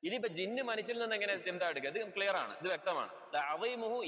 ഇനിയിപ്പോ ജിന്ന് മനുഷ്യനിൽ നിന്ന് എങ്ങനെ എന്താ എടുക്കുക? ഇത് ക്ലിയർ ആണ്, ഇത് വ്യക്തമാണ്. തഅദീമുഹു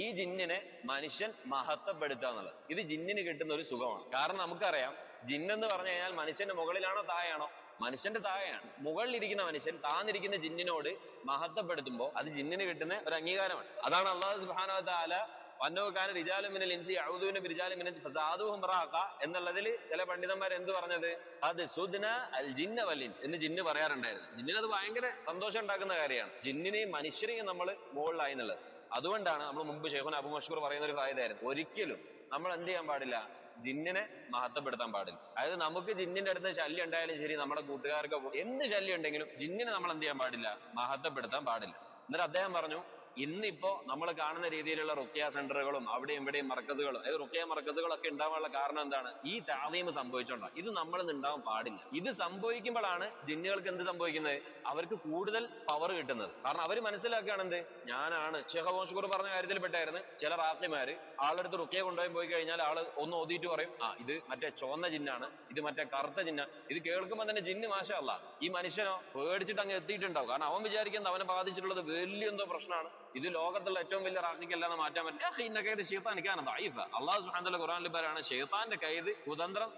ഈ ജിന്നിനെ മനുഷ്യൻ മഹത്വപ്പെടുത്തുക എന്നുള്ളത് ഇത് ജിന്നിന് കിട്ടുന്ന ഒരു സുഖമാണ്. കാരണം നമുക്കറിയാം, ജിന്നെന്ന് പറഞ്ഞു കഴിഞ്ഞാൽ മനുഷ്യന്റെ മുകളിലാണോ താഴെയാണോ? മനുഷ്യന്റെ താഴെയാണ്. മുകളിലിരിക്കുന്ന മനുഷ്യൻ താന്നിരിക്കുന്ന ജിന്നിനോട് മഹത്വപ്പെടുത്തുമ്പോൾ അത് ജിന്നിന് കിട്ടുന്ന ഒരു അംഗീകാരമാണ്. അതാണ് അല്ലാഹു സുബ്ഹാനഹു വ തആല വന്നോക്കാന റിജാലും മിനൽ ഇൻസി യഊദൂന ബിരിജാലിൻ മിനൽ ഫസാദുഹും റഹഖ എന്നുള്ളതിൽ ചില പണ്ഡിതന്മാർ എന്ത് പറഞ്ഞത്? അത് സുദ്ന അൽ ജിന്ന വൽ ഇൻസ് എന്ന് ജിന്ന് പറയാറുണ്ടായിരുന്നു. ജിന്നിന് അത് ഭയങ്കര സന്തോഷം ഉണ്ടാക്കുന്ന കാര്യമാണ്, ജിന്നിനെയും മനുഷ്യരെയും നമ്മൾ മുകളിലായി എന്നുള്ളത്. അതുകൊണ്ടാണ് നമ്മൾ മുമ്പ് ശൈഖുന അബൂ മഷ്കൂർ പറയുന്ന ഒരു ഫായിദായിരുന്നു, ഒരിക്കലും നമ്മൾ എന്ത് ചെയ്യാൻ പാടില്ല? ജിന്നിനെ മഹത്വപ്പെടുത്താൻ പാടില്ല. അതായത് നമുക്ക് ജിന്നിന്റെ അടുത്ത് ശല്യം ഉണ്ടായാലും ശരി, നമ്മുടെ കൂട്ടുകാർക്ക് എന്ത് ശല്യം ഉണ്ടെങ്കിലും ജിന്നിനെ നമ്മൾ എന്ത് ചെയ്യാൻ പാടില്ല? മഹത്വപ്പെടുത്താൻ പാടില്ല. എന്നിട്ട് അദ്ദേഹം പറഞ്ഞു, ഇന്നിപ്പോ നമ്മൾ കാണുന്ന രീതിയിലുള്ള റുഖ്യ സെന്ററുകളും അവിടെയും ഇവിടെയും മർക്കസുകളും, റുഖ്യ മർക്കസുകളൊക്കെ ഉണ്ടാവാനുള്ള കാരണം എന്താണ്? ഈ താദീമ് സംഭവിച്ചോണ്ടാണ്. ഇത് നമ്മളിൽ നിന്ന് ഉണ്ടാവാൻ പാടില്ല. ഇത് സംഭവിക്കുമ്പോഴാണ് ജിന്നുകൾക്ക് എന്ത് സംഭവിക്കുന്നത്? അവർക്ക് കൂടുതൽ പവർ കിട്ടുന്നത്. കാരണം അവർ മനസ്സിലാക്കുകയാണ് എന്ത്? ഞാനാണ്. ശൈഖ് അബൂ മഷ്കൂർ പറഞ്ഞ കാര്യത്തിൽ പെട്ടായിരുന്നു, ചില റാഖിമാര് ആളെടുത്ത് റുഖ്യ കൊണ്ടുപോയി കഴിഞ്ഞാൽ ആള് ഒന്ന് ഓതിയിട്ട് പറയും, ഇത് മറ്റേ ചുവന്ന ജിന്നാണ്, ഇത് മറ്റേ കറുത്ത ജിന്നാണ്. ഇത് കേൾക്കുമ്പോൾ തന്നെ ജിന്ന് മാഷാ അല്ലാഹ്, ഈ മനുഷ്യനോ പേടിച്ചിട്ട് അങ്ങ് എത്തിയിട്ടുണ്ടാവും. കാരണം അവൻ വിചാരിക്കുന്നത് അവനെ ബാധിച്ചിട്ടുള്ളത് വലിയ എന്തോ പ്രശ്നമാണ്, ഇത് ലോകത്തുള്ള ഏറ്റവും വലിയ റാഖിക്കല്ലാതെ മാറ്റാൻ പറ്റില്ല. അല്ലാഹു സുബ്ഹാനഹു വ തആല ഖുർആനിൽ പറയാണ്, ശൈത്താന്റെ കൈദ് കുതന്ത്രം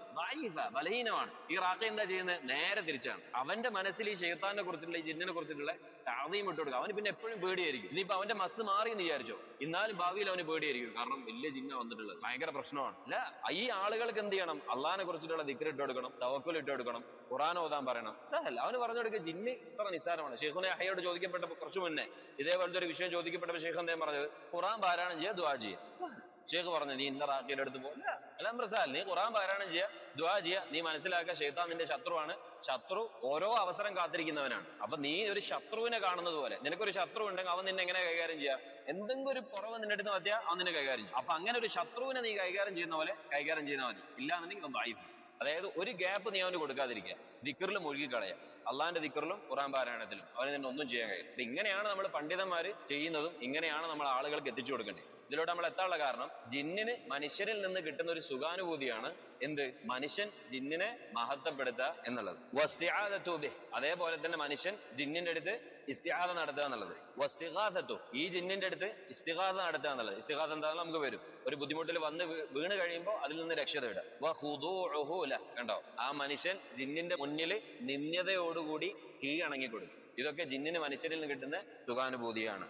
ബലഹീനമാണ്. ഈ റാഖി എന്താ ചെയ്യുന്നത്? നേരെ തിരിച്ചാണ്. അവന്റെ മനസ്സിൽ ഈ ശൈത്താനെ കുറിച്ചുള്ള, ഈ ജിന്നിനെ കുറിച്ചിട്ടുള്ള തഅദീം ഇട്ട് കൊടുക്കുക. അവന് പിന്നെ എപ്പോഴും പേടിയായിരിക്കും. ഇനിയിപ്പോ അവന്റെ മസ് മാറി എന്ന് വിചാരിച്ചോ, എന്നാലും ഭാവിയിൽ അവന് പേടിയായിരിക്കും. കാരണം വലിയ ജിന്ന വന്നിട്ടുള്ളത് ഭയങ്കര പ്രശ്നമാണ്. അല്ല, ഈ ആളുകൾക്ക് എന്ത് ചെയ്യണം? അള്ളാഹിനെ കുറിച്ചിട്ടുള്ള ദിക്ർ ഇട്ട് കൊടുക്കണം, തവക്കുൽ ഇട്ട് കൊടുക്കണം, ഖുർആൻ ഓതാൻ പറയണം. സഹൽ അവന് പറഞ്ഞു കൊടുക്കുക, ജിന്ന് ഇത്ര നിസ്സാരമാണ്. ശൈഖുന യഹ്യയോട് ചോദിക്കപ്പെട്ടപ്പോൾ കുറച്ചു മുന്നേ ഇതേപോലത്തെ ഒരു വിഷയം ചോദിക്കപ്പെട്ടപ്പോൾ ശൈഖ് അദ്ദേഹം പറഞ്ഞത്, ഖുർആൻ പാരായണം ചെയ്യുക, ദുആ ചെയ്യുക. ഷേഖ് പറഞ്ഞു, നീ ഇന്ന റാഖിയുടെ അടുത്ത് പോകില്ല, അലം പ്രസാൽ, നീ ഖുർആൻ പാരായണം ചെയ്യുക, ദുആ ചെയ്യുക. നീ മനസ്സിലാക്കുക, ശൈത്താൻ നിന്റെ ശത്രുവാണ്. ശത്രു ഓരോ അവസരം കാത്തിരിക്കുന്നവനാണ്. അപ്പൊ നീ ഒരു ശത്രുവിനെ കാണുന്നത് പോലെ, നിനക്കൊരു ശത്രു ഉണ്ടെങ്കിൽ അവൻ നിന്നെ എങ്ങനെ കൈകാര്യം ചെയ്യുക? എന്തെങ്കിലും ഒരു കുറവ് നിന്റെ അടുത്ത് പറ്റിയാൽ അവൻ നിന്നെ കൈകാര്യം ചെയ്യും. അപ്പൊ അങ്ങനെ ഒരു ശത്രുവിനെ നീ കൈകാര്യം ചെയ്യുന്ന പോലെ കൈകാര്യം ചെയ്താൽ മതി. ഇല്ലാന്നുണ്ടെങ്കിൽ ഒന്ന് ആയിപ്പോയി. അതായത് ഒരു ഗ്യാപ്പ് നീ അവന് കൊടുക്കാതിരിക്കുക, ദിക്റിൽ മുഴുകിക്കളയുക. അള്ളാന്റെ ദിക്റിലും ഖുർആൻ പാരായണത്തിലും അവന് തന്നെ ഒന്നും ചെയ്യാൻ കഴിയും. ഇങ്ങനെയാണ് നമ്മൾ പണ്ഡിതന്മാര് ചെയ്യുന്നതും, ഇങ്ങനെയാണ് നമ്മൾ ആളുകൾക്ക് എത്തിച്ചു കൊടുക്കേണ്ടത്. ഇതിലൂടെ നമ്മൾ എത്താനുള്ള കാരണം, ജിന്നിന് മനുഷ്യരിൽ നിന്ന് കിട്ടുന്ന ഒരു സുഖാനുഭൂതിയാണ് എന്ത്? മനുഷ്യൻ ജിന്നിനെ മഹത്വപ്പെടുത്തുക എന്നുള്ളത്. വസ്തിആദതു ബിഹി, അതേപോലെ തന്നെ മനുഷ്യൻ ജിന്നിന്റെ അടുത്ത് ഇസ്തിആദ നടത്തുക എന്നുള്ളത്. വസ്തിഗാസതു, ഈ ജിന്നിന്റെ അടുത്ത് ഇസ്തിഗാസ നടത്തുക എന്നുള്ളത്. ഇസ്തിഗാസ എന്താണെന്ന് നമുക്ക് വരും. ഒരു ബുദ്ധിമുട്ടിൽ വന്ന് വീണ് കഴിയുമ്പോൾ അതിൽ നിന്ന് രക്ഷ തേടുക. വഖുദൂഉഹു ലഹ്, കണ്ടോ? ആ മനുഷ്യൻ ജിന്നിന്റെ മുന്നിൽ നിന്ദ്യതയോടുകൂടി കീഴടങ്ങി കൊടുക്കും. ഇതൊക്കെ ജിന്നിന് മനുഷ്യരിൽ നിന്ന് കിട്ടുന്ന സുഖാനുഭൂതിയാണ്.